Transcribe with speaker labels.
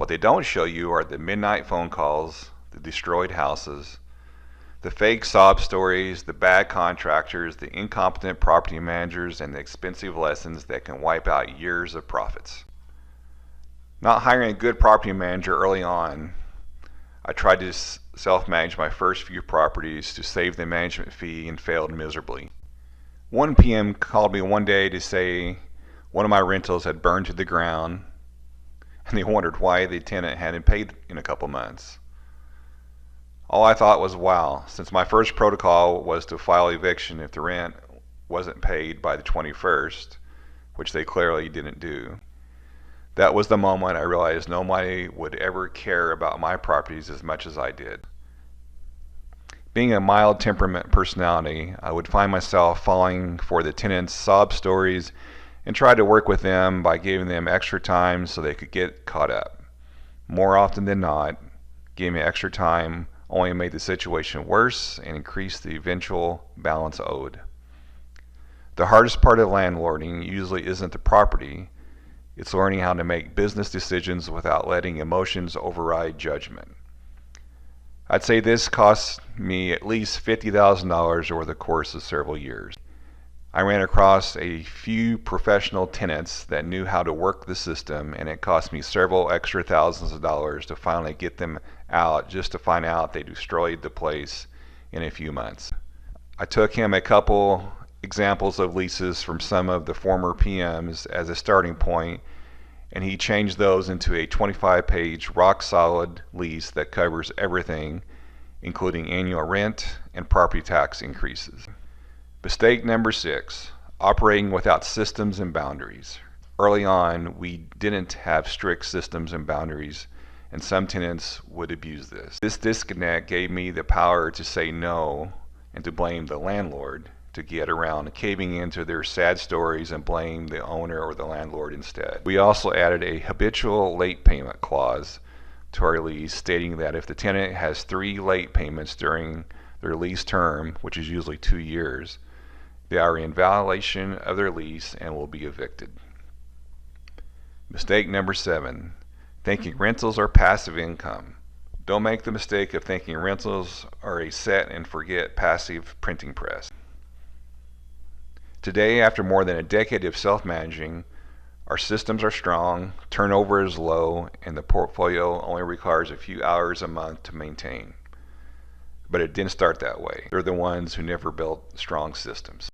Speaker 1: What they don't show you are the midnight phone calls, the destroyed houses, the fake sob stories, the bad contractors, the incompetent property managers, and the expensive lessons that can wipe out years of profits. Not hiring a good property manager early on, I tried to self-manage my first few properties to save the management fee and failed miserably. One PM called me one day to say one of my rentals had burned to the ground, and they wondered why the tenant hadn't paid in a couple months. All I thought was, wow, since my first protocol was to file eviction if the rent wasn't paid by the 21st, which they clearly didn't do. That was the moment I realized nobody would ever care about my properties as much as I did. Being a mild temperament personality, I would find myself falling for the tenants' sob stories and try to work with them by giving them extra time so they could get caught up. More often than not, giving me extra time only made the situation worse and increased the eventual balance owed. The hardest part of landlording usually isn't the property, it's learning how to make business decisions without letting emotions override judgment. I'd say this cost me at least $50,000 over the course of several years. I ran across a few professional tenants that knew how to work the system, and it cost me several extra thousands of dollars to finally get them out, just to find out they destroyed the place in a few months. I took him a couple examples of leases from some of the former PMs as a starting point, and he changed those into a 25-page rock-solid lease that covers everything, including annual rent and property tax increases. Mistake number 6, operating without systems and boundaries. Early on, we didn't have strict systems and boundaries, and some tenants would abuse this. This disconnect gave me the power to say no and to blame the landlord, to get around caving into their sad stories and blame the owner or the landlord instead. We also added a habitual late payment clause to our lease, stating that if the tenant has 3 late payments during their lease term, which is usually 2 years, they are in violation of their lease and will be evicted. Mistake number 7, thinking rentals are passive income. Don't make the mistake of thinking rentals are a set and forget passive printing press. Today, after more than a decade of self-managing, our systems are strong, turnover is low, and the portfolio only requires a few hours a month to maintain. But it didn't start that way. They're the ones who never built strong systems.